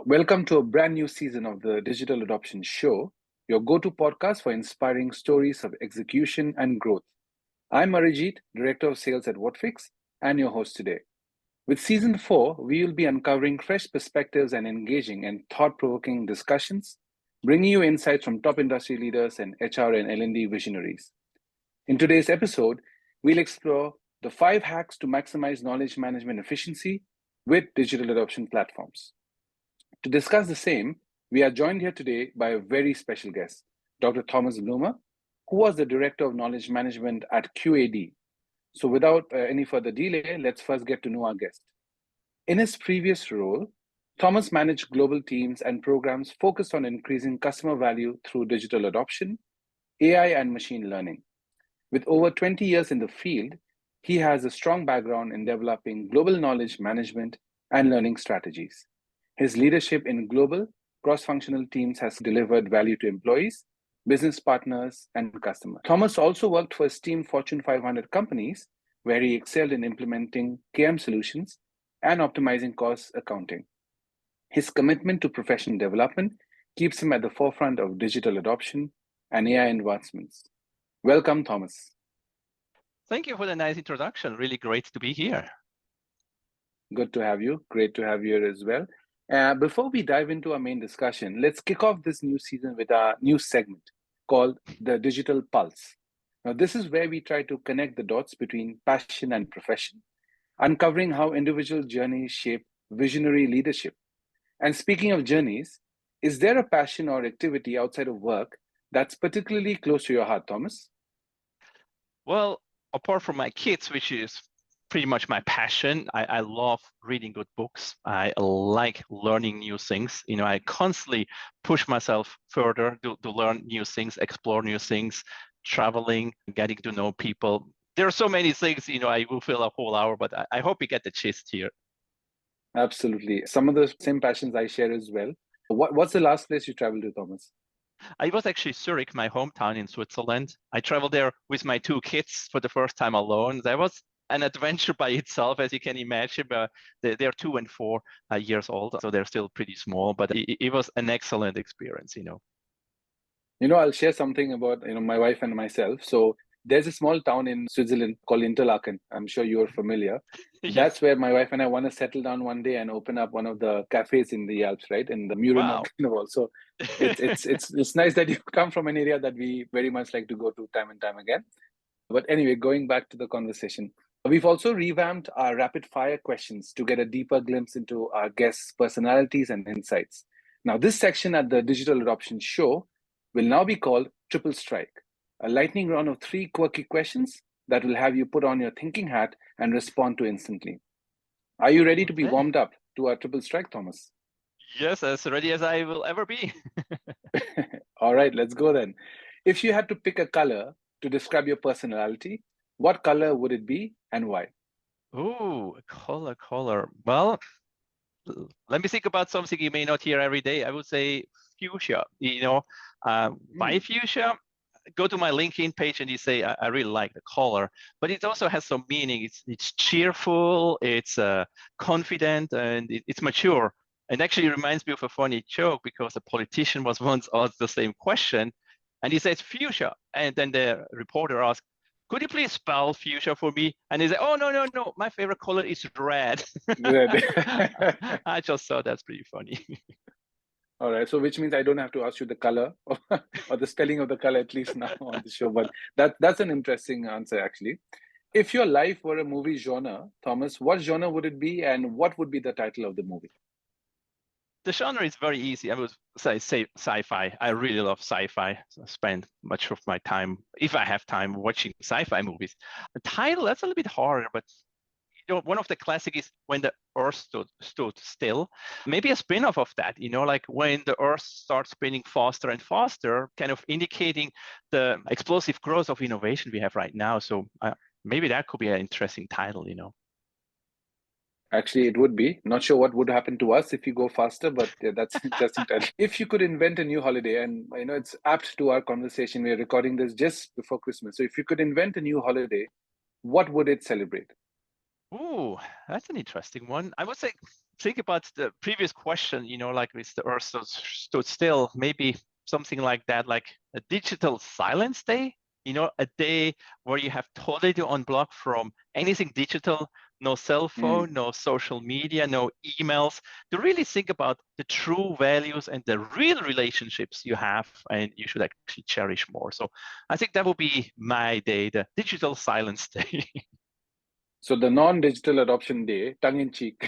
Welcome to a brand new season of the Digital Adoption Show, your go-to podcast for inspiring stories of execution and growth. I'm Arijit, Director of Sales at WhatFix, and your host today. With Season 4, we will be uncovering fresh perspectives and engaging in thought-provoking discussions, bringing you insights from top industry leaders and HR and L&D visionaries. In today's episode, we'll explore the 5 hacks to maximize knowledge management efficiency with digital adoption platforms. To discuss the same, we are joined here today by a very special guest, Dr. Thomas Blumer, who was the Director of Knowledge Management at QAD. So without any further delay, let's first get to know our guest. In his previous role, Thomas managed global teams and programs focused on increasing customer value through digital adoption, AI, and machine learning. With over 20 years in the field, he has a strong background in developing global knowledge management and learning strategies. His leadership in global, cross-functional teams has delivered value to employees, business partners, and customers. Thomas also worked for esteemed Fortune 500 companies, where he excelled in implementing KM solutions and optimizing cost accounting. His commitment to professional development keeps him at the forefront of digital adoption and AI advancements. Welcome, Thomas. Thank you for the nice introduction. Really great to be here. Good to have you. Great to have you here as well. Before we dive into our main discussion, let's kick off this new season with our new segment called the Digital Pulse. Now, this is where we try to connect the dots between passion and profession, uncovering how individual journeys shape visionary leadership. And speaking of journeys, is there a passion or activity outside of work that's particularly close to your heart, Thomas? Well, apart from my kids, which is pretty much my passion, I love reading good books. I like learning new things. I constantly push myself further to learn new things, explore new things, traveling, getting to know people. There are so many things, I will fill a whole hour, but I hope you get the gist here. Absolutely. Some of the same passions I share as well. What's the last place you traveled to, Thomas? I was actually Zurich, my hometown in Switzerland. I traveled there with my 2 kids for the first time alone. That was an adventure by itself, as you can imagine. But they're 2 and 4 years old, so they're still pretty small. But it was an excellent experience, I'll share something about my wife and myself. So there's a small town in Switzerland called Interlaken. I'm sure you're familiar. Yes. That's where my wife and I want to settle down one day and open up one of the cafes in the Alps, right? In the Muren Mountain Wall. So it's nice that you come from an area that we very much like to go to time and time again. But anyway, going back to the conversation, we've also revamped our rapid fire questions to get a deeper glimpse into our guests' personalities and insights. Now, this section at the Digital Adoption Show will now be called Triple Strike, a lightning round of 3 quirky questions that will have you put on your thinking hat and respond to instantly. Are you ready to be warmed up to our Triple Strike, Thomas? Yes, as ready as I will ever be. All right, let's go then. If you had to pick a color to describe your personality, what color would it be and why? Oh, color. Well, let me think about something you may not hear every day. I would say fuchsia. Why fuchsia? Go to my LinkedIn page and you say, I really like the color, but it also has some meaning. It's cheerful, it's confident, and it's mature. And actually reminds me of a funny joke, because a politician was once asked the same question, and he says fuchsia. And then the reporter asked, could you please spell fuchsia for me? And he said, oh, no, my favorite color is red. I just thought that's pretty funny. All right, so which means I don't have to ask you the color or the spelling of the color, at least now on the show. But that's an interesting answer, actually. If your life were a movie genre, Thomas, what genre would it be, and what would be the title of the movie? The genre is very easy. I would say sci-fi. I really love sci-fi. I spend much of my time, if I have time, watching sci-fi movies. The title, that's a little bit harder, but one of the classic is When the Earth Stood Still. Maybe a spin-off of that, like when the Earth starts spinning faster and faster, kind of indicating the explosive growth of innovation we have right now. So maybe that could be an interesting title, Actually, it would be. Not sure what would happen to us if you go faster, but yeah, that's interesting. If you could invent a new holiday, and it's apt to our conversation, we're recording this just before Christmas. So if you could invent a new holiday, what would it celebrate? Ooh, that's an interesting one. I would say, think about the previous question, like with the Earth stood still, maybe something like that, like a digital silence day, a day where you have totally to unblock from anything digital, no cell phone, no social media, no emails, to really think about the true values and the real relationships you have, and you should actually cherish more. So I think that will be my day, the digital silence day. So the non-digital adoption day, tongue in cheek,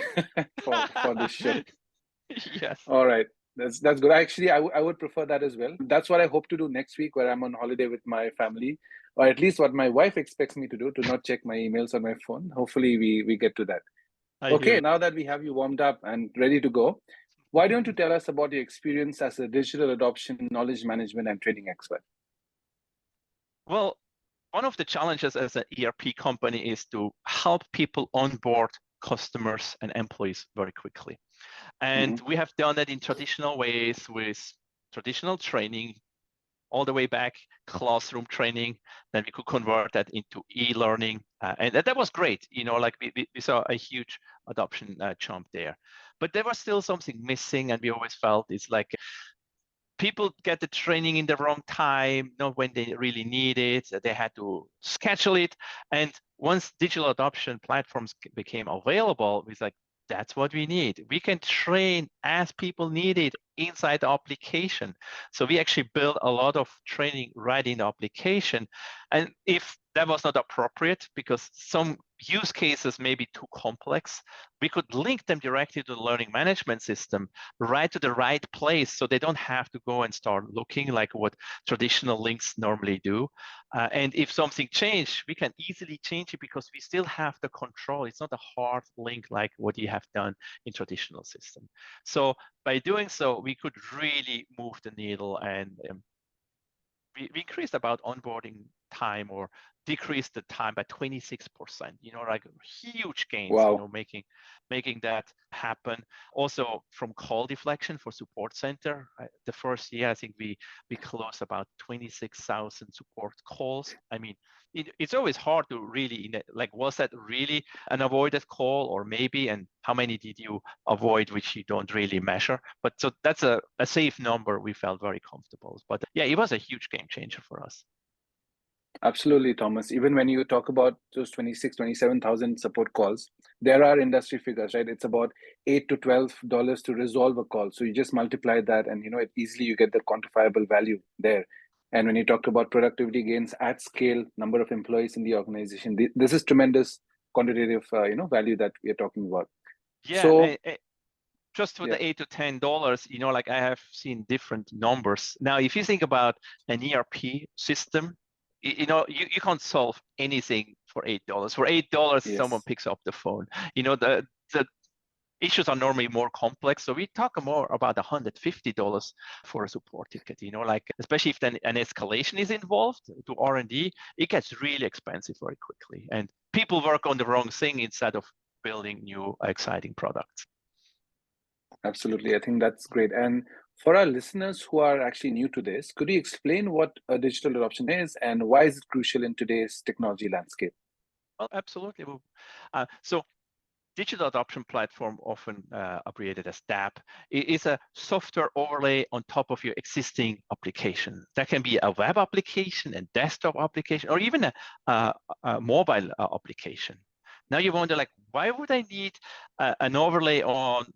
for this show. Yes. All right, that's good. Actually, I would prefer that as well. That's what I hope to do next week, where I'm on holiday with my family, or at least what my wife expects me to do, to not check my emails on my phone. Hopefully, we get to that. I Okay, hear now that we have you warmed up and ready to go, why don't you tell us about your experience as a digital adoption, knowledge management, and training expert? Well, one of the challenges as an ERP company is to help people onboard customers and employees very quickly. And we have done that in traditional ways with traditional training, all the way back classroom training. Then we could convert that into e-learning. And that was great. Like we saw a huge adoption jump there. But there was still something missing. And we always felt it's like people get the training in the wrong time, not when they really need it. They had to schedule it. And once digital adoption platforms became available, it's like, that's what we need. We can train as people need it inside the application. So we actually built a lot of training right in the application. And if that was not appropriate, because some use cases may be too complex, we could link them directly to the learning management system, right to the right place, so they don't have to go and start looking like what traditional links normally do. And if something changed, we can easily change it because we still have the control. It's not a hard link like what you have done in traditional system. So by doing so, we could really move the needle, and we increased about onboarding time, or decreased the time by 26%, like huge gains, Wow. making that happen. Also from call deflection for support center, the first year, I think we closed about 26,000 support calls. I mean, it's always hard to really, like, was that really an avoided call, or maybe, and how many did you avoid, which you don't really measure. But so that's a safe number. We felt very comfortable. But yeah, it was a huge game changer for us. Absolutely, Thomas. Even when you talk about those 26, 27,000 support calls, there are industry figures, right? It's about $8 to $12 to resolve a call. So you just multiply that, and it easily you get the quantifiable value there. And when you talk about productivity gains at scale, number of employees in the organization, this is tremendous quantitative, value that we are talking about. Yeah, So just for yeah, the $8 to $10, like I have seen different numbers. Now, if you think about an ERP system, you can't solve anything for $8. For $8, someone yes, picks up the phone. The issues are normally more complex. So we talk more about $150 for a support ticket, like, especially if then an escalation is involved to R&D, it gets really expensive very quickly. And people work on the wrong thing instead of building new exciting products. absolutely. I think that's great. And for our listeners who are actually new to this, could you explain what a digital adoption is and why is it crucial in today's technology landscape? Well, absolutely. So digital adoption platform, often abbreviated as DAP, is a software overlay on top of your existing application. That can be a web application, a desktop application, or even a mobile application. Now you wonder, like, why would I need an overlay on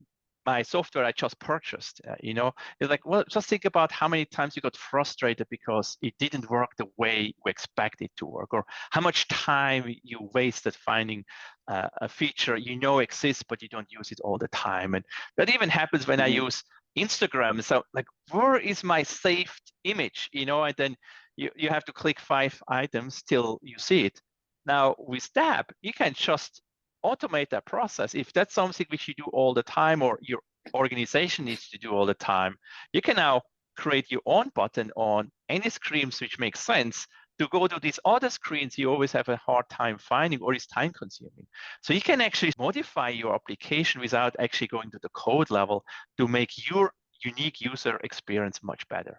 my software I just purchased? It's like, well, just think about how many times you got frustrated because it didn't work the way you expect it to work, or how much time you wasted finding a feature exists, but you don't use it all the time. And that even happens when I use Instagram. So, like, where is my saved image? And then you have to click 5 items till you see it. Now with DAP, you can just automate that process. If that's something which you do all the time, or your organization needs to do all the time, you can now create your own button on any screens which makes sense to go to these other screens you always have a hard time finding, or is time consuming. So you can actually modify your application without actually going to the code level to make your unique user experience much better.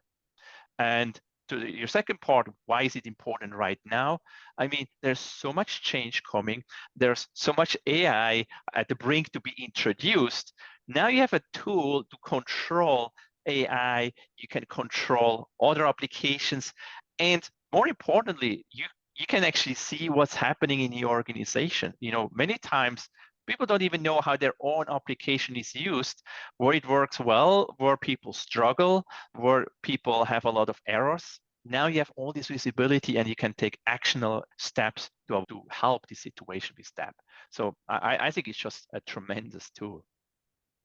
And to your second part, why is it important right now? I mean, there's so much change coming. There's so much AI at the brink to be introduced. Now you have a tool to control AI. You can control other applications. And more importantly, you can actually see what's happening in your organization. Many times people don't even know how their own application is used, where it works well, where people struggle, where people have a lot of errors. Now you have all this visibility and you can take actionable steps to help the situation with DAP. So I think it's just a tremendous tool.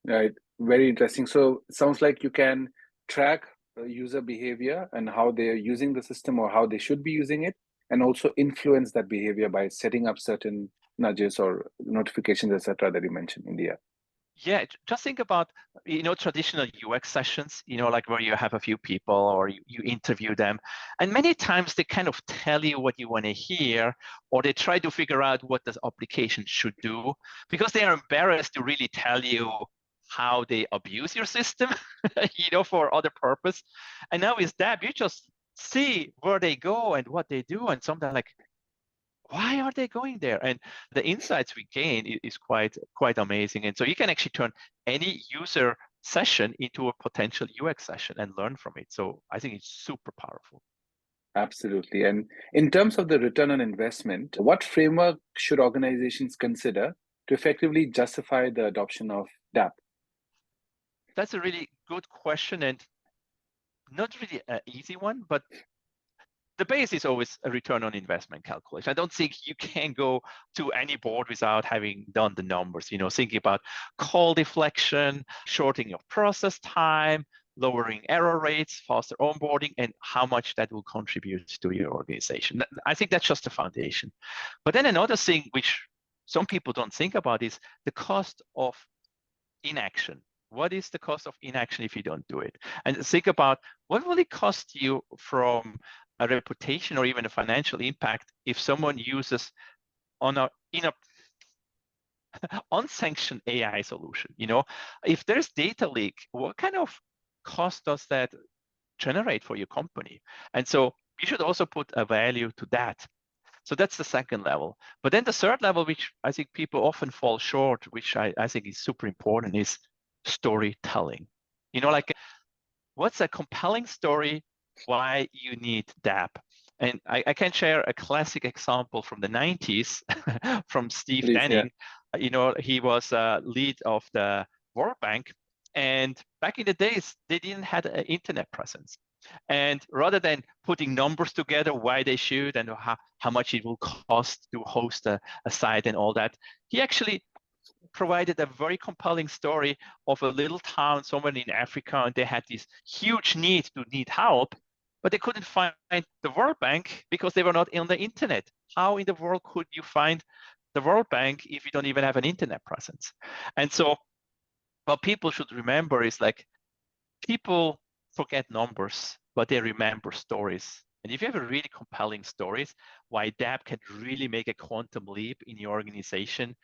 Right. Very interesting. So it sounds like you can track user behavior and how they're using the system or how they should be using it, and also influence that behavior by setting up certain nudges or notifications, etc., that you mentioned in the app. Yeah, just think about, traditional UX sessions, like where you have a few people or you interview them. And many times they kind of tell you what you want to hear, or they try to figure out what the application should do because they are embarrassed to really tell you how they abuse your system, for other purpose. And now with DAP, you just see where they go and what they do. And sometimes like, why are they going there? And the insights we gain is quite amazing. And so you can actually turn any user session into a potential UX session and learn from it. So I think it's super powerful. Absolutely. And in terms of the return on investment, what framework should organizations consider to effectively justify the adoption of DAP? That's a really good question and not really an easy one, but the base is always a return on investment calculation. I don't think you can go to any board without having done the numbers, thinking about call deflection, shortening of process time, lowering error rates, faster onboarding, and how much that will contribute to your organization. I think that's just the foundation. But then another thing which some people don't think about is the cost of inaction. What is the cost of inaction if you don't do it? And think about what will it cost you from a reputation or even a financial impact if someone uses in a unsanctioned AI solution. If there's data leak, what kind of cost does that generate for your company? And so you should also put a value to that. So that's the second level. But then the third level, which I think people often fall short, which I think is super important, is storytelling. Like what's a compelling story why you need DAP? And I can share a classic example from the 90s from Steve Please, Denning. Yeah. He was lead of the World Bank. And back in the days, they didn't have an internet presence. And rather than putting numbers together, why they should and how much it will cost to host a site and all that, he actually provided a very compelling story of a little town somewhere in Africa, and they had this huge need help, but they couldn't find the World Bank because they were not on the internet. How in the world could you find the World Bank if you don't even have an internet presence? And so what people should remember is like people forget numbers, but they remember stories. And if you have a really compelling stories, why DAP can really make a quantum leap in your organization,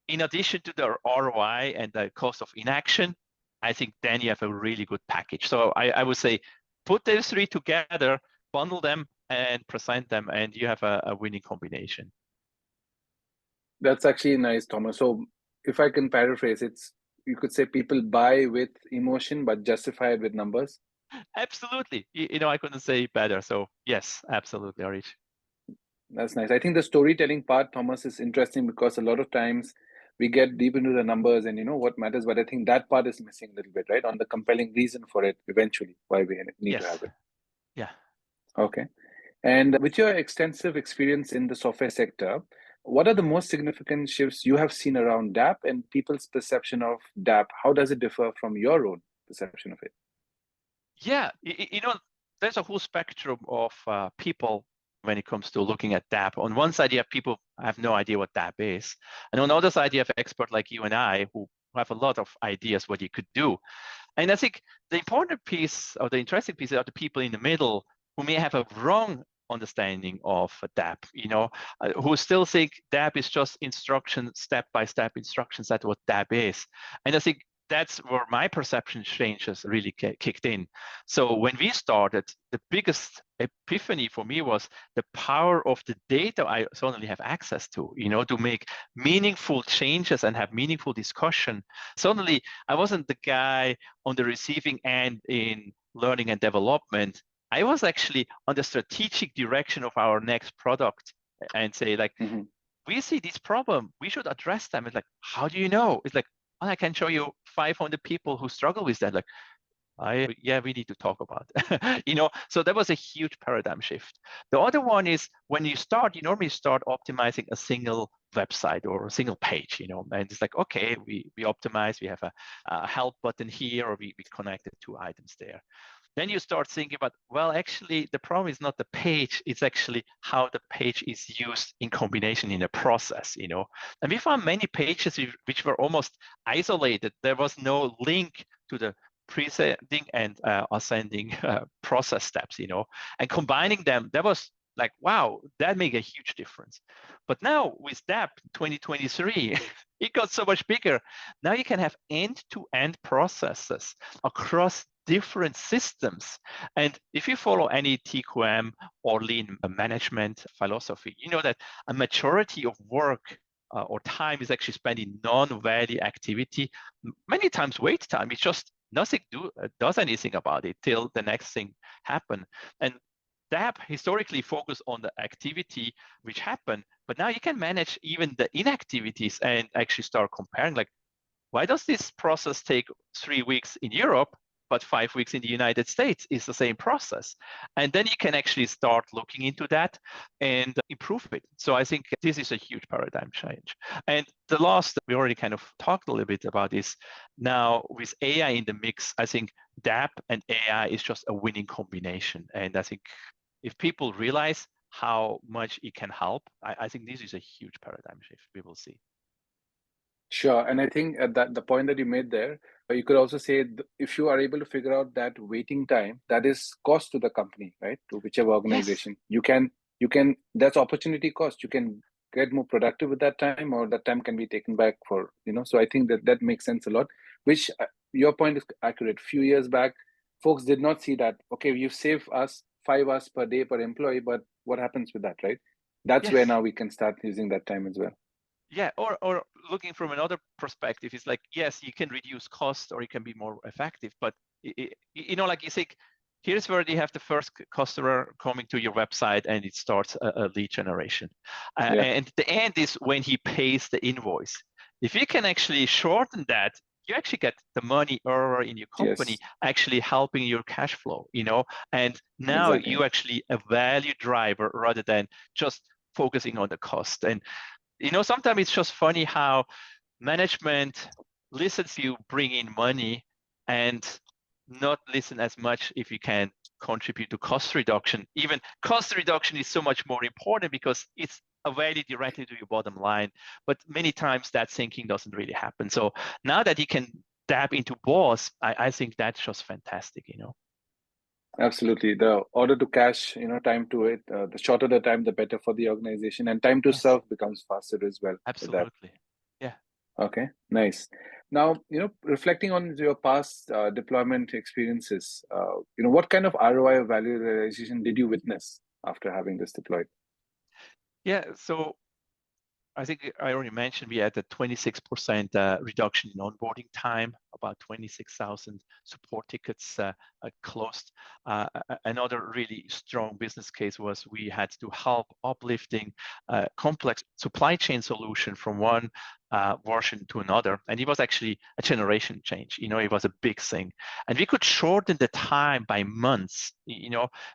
in addition to the ROI and the cost of inaction, I think then you have a really good package. So I would say put those three together, bundle them and present them, and you have a winning combination. That's actually nice, Thomas. So if I can paraphrase, you could say people buy with emotion, but justify it with numbers. Absolutely. I couldn't say it better. So yes, absolutely, Arijit. That's nice. I think the storytelling part, Thomas, is interesting because a lot of times we get deep into the numbers and what matters, but I think that part is missing a little bit, right? On the compelling reason for it eventually, why we need to have it. Yeah. Okay. And with your extensive experience in the software sector, what are the most significant shifts you have seen around DAP and people's perception of DAP? How does it differ from your own perception of it? Yeah, there's a whole spectrum of people when it comes to looking at DAP. On one side, you have people who have no idea what DAP is. And on the other side, you have experts like you and I who have a lot of ideas what you could do. And I think the important piece or the interesting piece are the people in the middle who may have a wrong understanding of DAP, who still think DAP is just instruction, step-by-step instructions. That's what DAP is. And I think that's where my perception changes really kicked in. So when we started, the biggest epiphany for me was the power of the data I suddenly have access to, to make meaningful changes and have meaningful discussion. Suddenly, I wasn't the guy on the receiving end in learning and development. I was actually on the strategic direction of our next product and say like, we see this problem, we should address them. It's like, how do you know? It's like, well, I can show you 500 people who struggle with that. Like, we need to talk about it. So that was a huge paradigm shift. The other one is when you normally start optimizing a single website or a single page, and it's like, okay, we optimize, we have a help button here, or we connected two items there. Then you start thinking about, well, actually, the problem is not the page, it's actually how the page is used in combination in a process, And we found many pages which were almost isolated. There was no link to the presenting and ascending process steps, And combining them, that was like, wow, that made a huge difference. But now with DAP 2023, it got so much bigger. Now you can have end-to-end processes across different systems. And if you follow any TQM or lean management philosophy, you know that a majority of work or time is actually spent in non-value activity. Many times wait time, it's just nothing does anything about it till the next thing happen. And DAP historically focused on the activity which happened, but now you can manage even the inactivities and actually start comparing, like, why does this process take 3 weeks in Europe, but 5 weeks in the United States? Is the same process? And then you can actually start looking into that and improve it. So I think this is a huge paradigm change. And the last, we already kind of talked a little bit about this. Now with AI in the mix, I think DAP and AI is just a winning combination. And I think if people realize how much it can help, I think this is a huge paradigm shift we will see. Sure. And I think that the point that you made there, you could also say if you are able to figure out that waiting time, that is cost to the company, right? To whichever organization. Yes. You can, that's opportunity cost. You can get more productive with that time, or that time can be taken back for, so I think that makes sense a lot, which your point is accurate. Few years back, folks did not see that, okay, you save us 5 hours per day per employee, but what happens with that, right? That's where now we can start using that time as well. Yeah, or looking from another perspective, it's like, yes, you can reduce cost or you can be more effective, but like you think, here's where you have the first customer coming to your website and it starts a lead generation. And the end is when he pays the invoice. If you can actually shorten that, you actually get the money earlier in your company, actually helping your cash flow, and now you actually a value driver rather than just focusing on the cost. And sometimes it's just funny how management listens to you bring in money and not listen as much if you can contribute to cost reduction. Even cost reduction is so much more important because it's a value directly to your bottom line. But many times that thinking doesn't really happen. So now that you can tap into both, I think that's just fantastic, Absolutely. The order to cash, time to it, the shorter the time, the better for the organization, and time to serve becomes faster as well. Absolutely. Yeah. Okay, nice. Now, reflecting on your past deployment experiences, what kind of ROI or value realization did you witness after having this deployed? Yeah, so I think I already mentioned we had a 26% reduction in onboarding time, about 26,000 support tickets closed. Another really strong business case was we had to help uplifting complex supply chain solution from one version to another. And it was actually a generation change. It was a big thing. And we could shorten the time by months,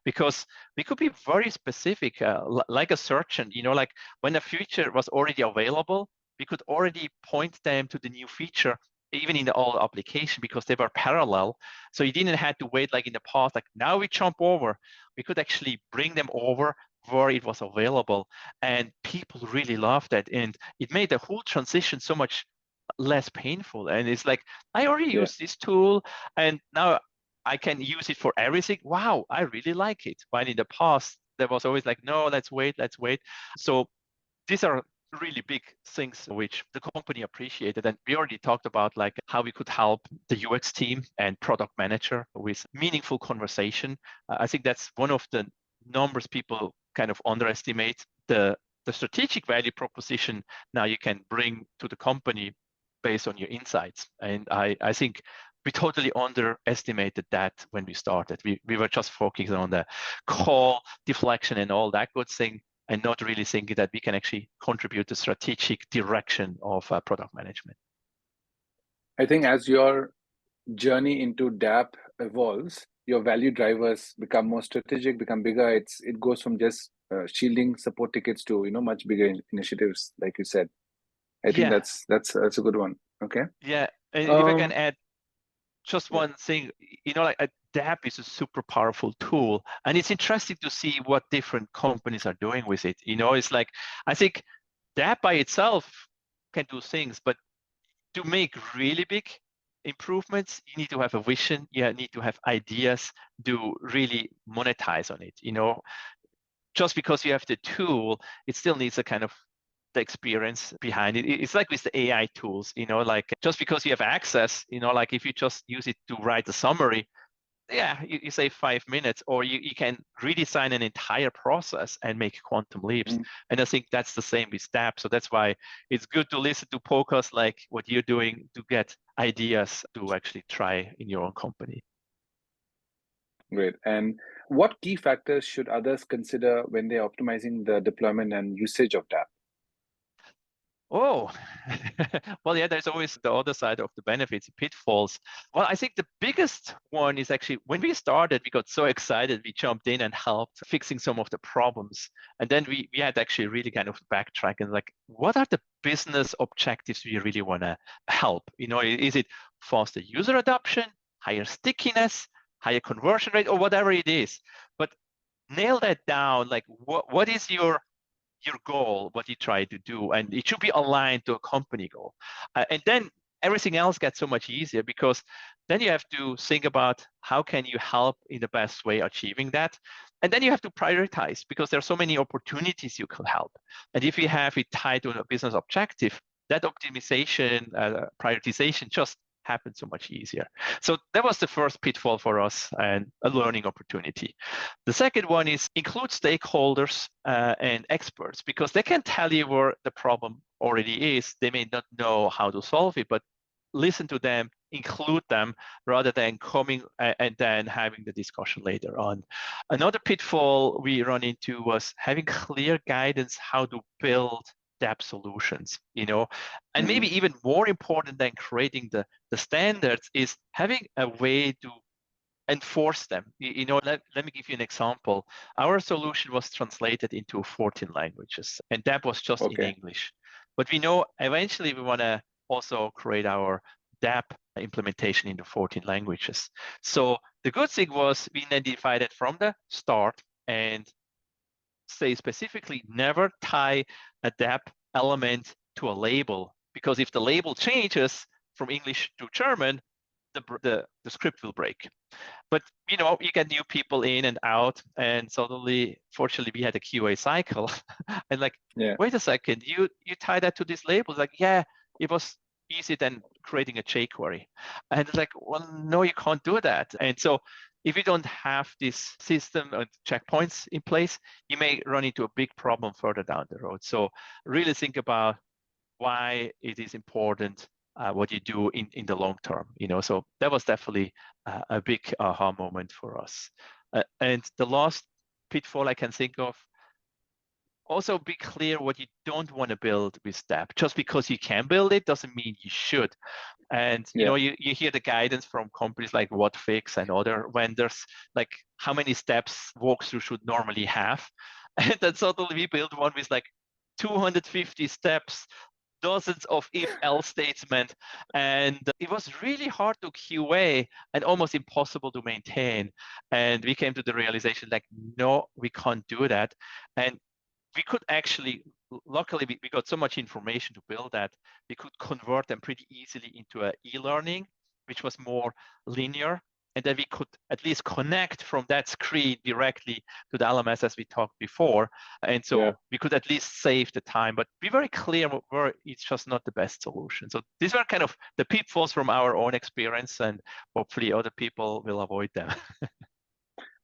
because we could be very specific, like a surgeon, like when a feature was already available, we could already point them to the new feature, even in the old application, because they were parallel. So you didn't have to wait like in the past, like now we jump over. We could actually bring them over where it was available. And people really loved that. And it made the whole transition so much less painful. And it's like, I already use this tool and now I can use it for everything. Wow, I really like it. While in the past, there was always like, no, let's wait. So these are really big things which the company appreciated. And we already talked about like how we could help the UX team and product manager with meaningful conversation. I think that's one of the numbers people kind of underestimate, the strategic value proposition now you can bring to the company based on your insights. And I think we totally underestimated that when we started. We were just focusing on the call deflection and all that good thing, and not really thinking that we can actually contribute to strategic direction of product management. I think as your journey into DAP evolves, your value drivers become more strategic, become bigger. It goes from just shielding support tickets to much bigger initiatives, like you said. I think Yeah, that's a good one. Okay. yeah. And if I can Um, add just yeah. one thing, like a DAP is a super powerful tool, and it's interesting to see what different companies are doing with it. It's like, I think DAP by itself can do things, but to make really big improvements, you need to have a vision, you need to have ideas to really monetize on it. Just because you have the tool, it still needs a kind of the experience behind it. It's like with the AI tools, like just because you have access, like if you just use it to write a summary, yeah, you save 5 minutes, or you can redesign an entire process and make quantum leaps. Mm, And I think that's the same with DAP. So that's why it's good to listen to podcasts like what you're doing to get ideas to actually try in your own company. great. And what key factors should others consider when they're optimizing the deployment and usage of DAP? Oh, well, yeah, there's always the other side of the benefits, pitfalls. Well, I think the biggest one is actually when we started, we got so excited, we jumped in and helped fixing some of the problems. And then we had actually really kind of backtrack and like, what are the business objectives we really want to help? Is it faster user adoption, higher stickiness, higher conversion rate, or whatever it is? But nail that down, like what is your goal, what you try to do, and it should be aligned to a company goal. And then everything else gets so much easier, because then you have to think about how can you help in the best way achieving that. And then you have to prioritize, because there are so many opportunities you can help. And if you have it tied to a business objective, that optimization, prioritization just happens so much easier. So that was the first pitfall for us and a learning opportunity. The second one is include stakeholders and experts, because they can tell you where the problem already is. They may not know how to solve it, but listen to them, include them, rather than coming and then having the discussion later on. Another pitfall we run into was having clear guidance how to build DAP solutions, and maybe even more important than creating the standards is having a way to enforce them. Let me give you an example. Our solution was translated into 14 languages, and that was just in Okay. English. But we know eventually we want to also create our DAP implementation into 14 languages. So the good thing was we identified it from the start and say specifically never tie a DAP element to a label, because if the label changes from English to German, the script will break. But you get new people in and out, and suddenly, fortunately, we had a QA cycle, and like, Yeah. wait a second, you tie that to this label? Like, yeah, it was easy than creating a jQuery, and it's like, well, no, you can't do that. And so, if you don't have this system and checkpoints in place, you may run into a big problem further down the road. So, really think about why it is important what you do in the long term. So that was definitely a big aha moment for us. And the last pitfall I can think of, also be clear what you don't want to build with DAP. Just because you can build it doesn't mean you should. And Yeah. you hear the guidance from companies like WhatFix and other vendors, like how many steps walkthrough should normally have. And then suddenly we build one with like 250 steps, dozens of if-else statements, and it was really hard to QA and almost impossible to maintain. And we came to the realization like, no, we can't do that. And we could actually, luckily, we got so much information to build that we could convert them pretty easily into an e-learning, which was more linear. and then we could at least connect from that screen directly to the LMS as we talked before. And so we could at least save the time, but be very clear where it's just not the best solution. So these were kind of the pitfalls from our own experience, and hopefully other people will avoid them.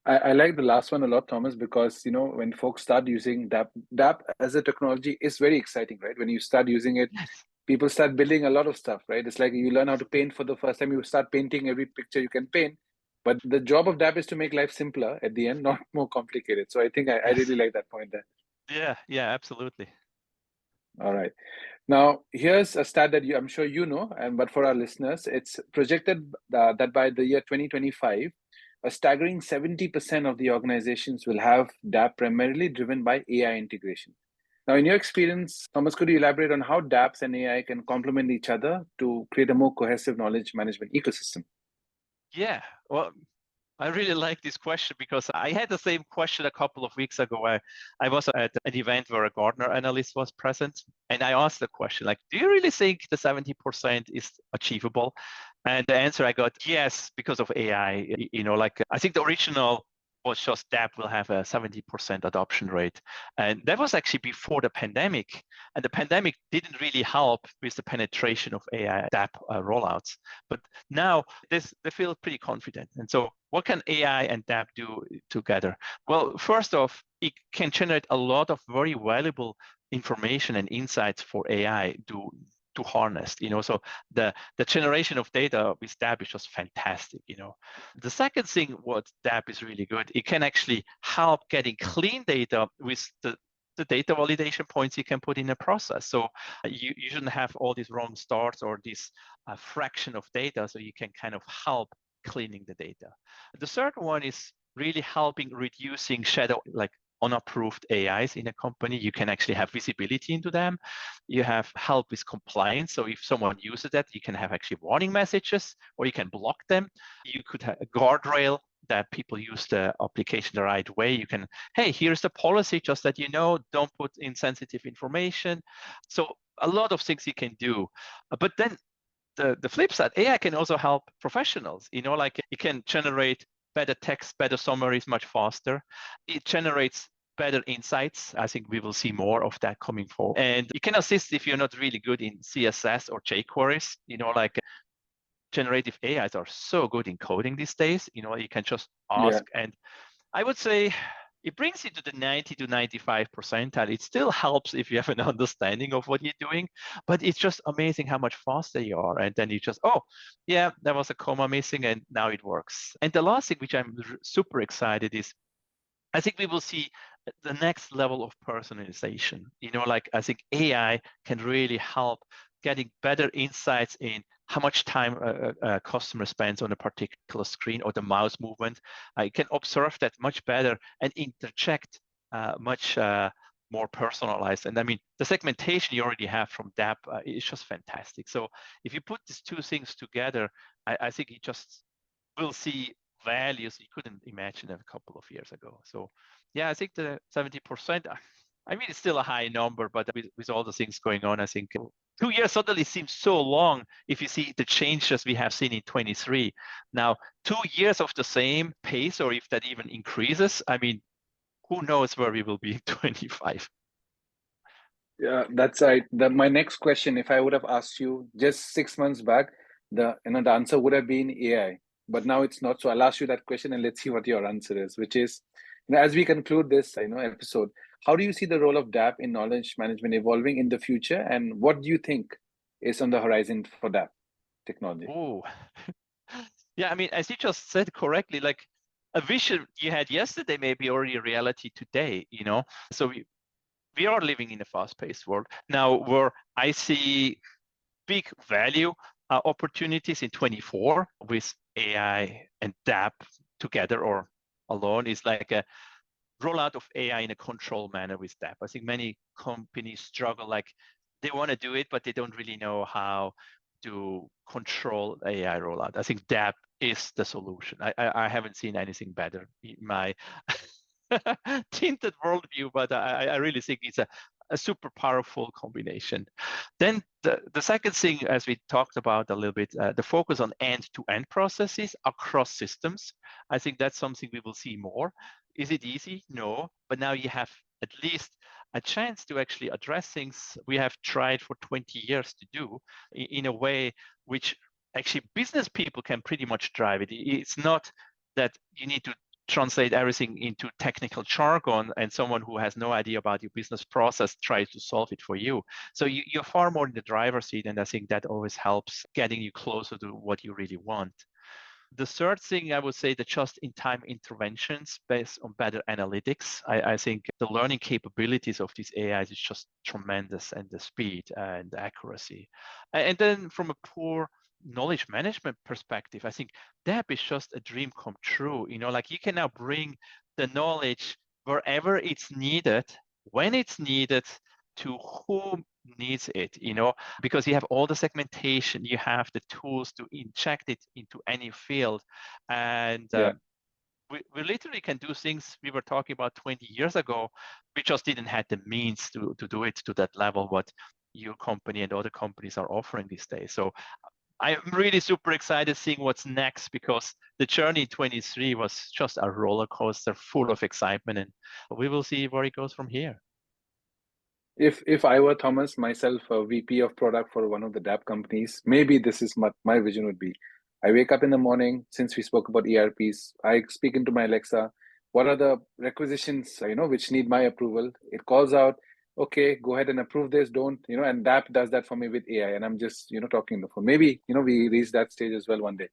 I like the last one a lot, Thomas, because when folks start using DAP as a technology is very exciting, right? When you start using it, Yes. people start building a lot of stuff, right? It's like you learn how to paint for the first time, you start painting every picture you can paint. But the job of DAP is to make life simpler at the end, not more complicated. So I think I Yes. really like that point there. Yeah, absolutely. All right. Now, here's a stat that I'm sure but for our listeners, it's projected that by the year 2025, a staggering 70% of the organizations will have DAP primarily driven by AI integration. Now, in your experience, Thomas, could you elaborate on how DAPs and AI can complement each other to create a more cohesive knowledge management ecosystem? Yeah, well, I really like this question because I had the same question a couple of weeks ago. I was at an event where a Gartner analyst was present, and I asked the question, like, do you really think the 70% is achievable? And the answer I got, yes, because of AI. I think the original was just DAP will have a 70% adoption rate. And that was actually before the pandemic. And the pandemic didn't really help with the penetration of AI DAP rollouts. But now they feel pretty confident. And so what can AI and DAP do together? Well, first off, it can generate a lot of very valuable information and insights for AI to harness. So the generation of data with DAP is just fantastic. The second thing what DAP is really good, it can actually help getting clean data with the data validation points you can put in a process. So you shouldn't have all these wrong starts or this fraction of data, so you can kind of help cleaning the data. The third one is really helping reducing shadow, like unapproved AIs in a company. You can actually have visibility into them. You have help with compliance. So if someone uses that, you can have actually warning messages, or you can block them. You could have a guardrail that people use the application the right way. You can, hey, here's the policy, just that don't put in sensitive information. So a lot of things you can do. But then the flip side, AI can also help professionals. Like it can generate better text, better summaries much faster. It generates better insights. I think we will see more of that coming forward. And it can assist if you're not really good in CSS or jQueries. Like generative AIs are so good in coding these days. You can just ask. And I would say it brings you to the 90 to 95 percentile. It still helps if you have an understanding of what you're doing, but it's just amazing how much faster you are. And then you just, oh, yeah, there was a comma missing and now it works. And the last thing, which I'm super excited, is I think we will see the next level of personalization. Like I think AI can really help getting better insights in how much time a customer spends on a particular screen or the mouse movement. I can observe that much better and interject much more personalized. And I mean, the segmentation you already have from DAP is just fantastic. So if you put these two things together, I think you just will see values you couldn't imagine a couple of years ago. So yeah, I think the 70%, I mean, it's still a high number, but with all the things going on, I think 2 years suddenly seems so long if you see the changes we have seen in 23. Now, 2 years of the same pace, or if that even increases, I mean, who knows where we will be in 25. Yeah, that's right. My next question, if I would have asked you just 6 months back, the answer would have been AI, but now it's not. So I'll ask you that question and let's see what your answer is, which is, as we conclude this, episode, how do you see the role of DAP in knowledge management evolving in the future, and what do you think is on the horizon for DAP technology? Oh, yeah. I mean, as you just said correctly, like a vision you had yesterday may be already a reality today. So we are living in a fast-paced world now, where I see big value opportunities in 24 with AI and DAP together or alone is like a rollout of AI in a controlled manner with DAP. I think many companies struggle, like they want to do it, but they don't really know how to control AI rollout. I think DAP is the solution. I haven't seen anything better in my tinted worldview, but I really think it's a super powerful combination. Then the second thing, as we talked about a little bit, the focus on end-to-end processes across systems. I think that's something we will see more. Is it easy? No, but now you have at least a chance to actually address things we have tried for 20 years to do in a way which actually business people can pretty much drive it. It's not that you need to translate everything into technical jargon and someone who has no idea about your business process tries to solve it for you. So you're far more in the driver's seat, and I think that always helps getting you closer to what you really want. The third thing I would say, the just-in-time interventions based on better analytics. I think the learning capabilities of these AIs is just tremendous, and the speed and the accuracy. And then from a poor knowledge management perspective, I think DAP is just a dream come true. Like you can now bring the knowledge wherever it's needed, when it's needed, to whom needs it, because you have all the segmentation, you have the tools to inject it into any field. And we literally can do things we were talking about 20 years ago. We just didn't have the means to do it to that level, what your company and other companies are offering these days. So I'm really super excited seeing what's next, because the journey in 23 was just a roller coaster full of excitement, and we will see where it goes from here. If I were Thomas, myself, a VP of product for one of the DAP companies, maybe this is what my vision would be. I wake up in the morning, since we spoke about ERPs, I speak into my Alexa, what are the requisitions, which need my approval? It calls out, okay, go ahead and approve this, don't, and DAP does that for me with AI. And I'm just, talking on the phone. Maybe, we reach that stage as well one day.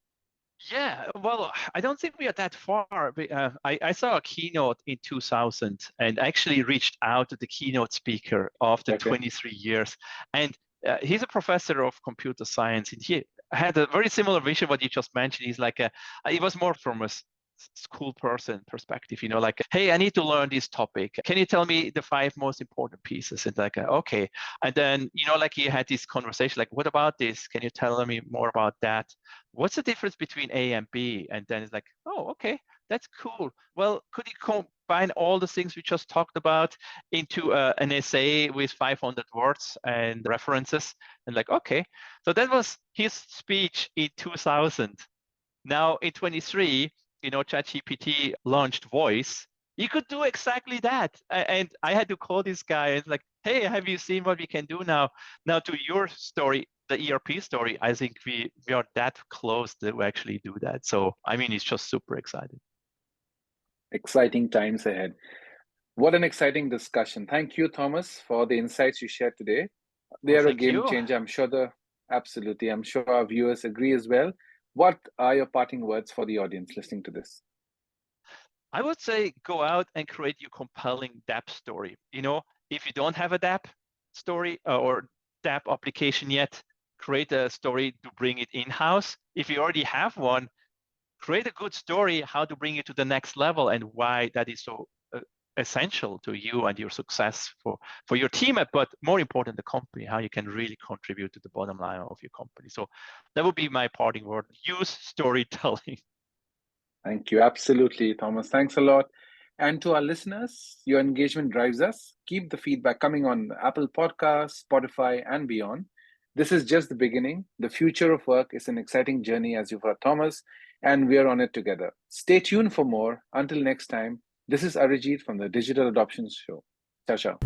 Yeah, well, I don't think we are that far. I saw a keynote in 2000 and actually reached out to the keynote speaker after 23 years. And he's a professor of computer science. And he had a very similar vision what you just mentioned. He's like, it was more from a school person perspective, like, hey, I need to learn this topic. Can you tell me the 5 most important pieces? And like, okay. And then, like he had this conversation, like, what about this? Can you tell me more about that? What's the difference between A and B? And then it's like, oh, okay, that's cool. Well, could you combine all the things we just talked about into an essay with 500 words and references? And like, okay. So that was his speech in 2000. Now in 23, ChatGPT launched voice. You could do exactly that. And I had to call this guy and like, hey, have you seen what we can do now? Now to your story, the ERP story, I think we are that close to actually do that. So, I mean, it's just super exciting. Exciting times ahead. What an exciting discussion. Thank you, Thomas, for the insights you shared today. They are a game changer. I'm sure absolutely. I'm sure our viewers agree as well. What are your parting words for the audience listening to this? I would say go out and create your compelling DAP story. If you don't have a DAP story or DAP application yet, create a story to bring it in-house. If you already have one, create a good story how to bring it to the next level and why that is so essential to you and your success for your team, but more important, the company, how you can really contribute to the bottom line of your company. So that would be my parting word. Use storytelling. Thank you. Absolutely, Thomas. Thanks a lot. And to our listeners, your engagement drives us. Keep the feedback coming on Apple Podcasts, Spotify, and beyond. This is just the beginning. The future of work is an exciting journey, as you've heard Thomas, and we're on it together. Stay tuned for more. Until next time, this is Arijit from the Digital Adoption Show. Ciao, ciao.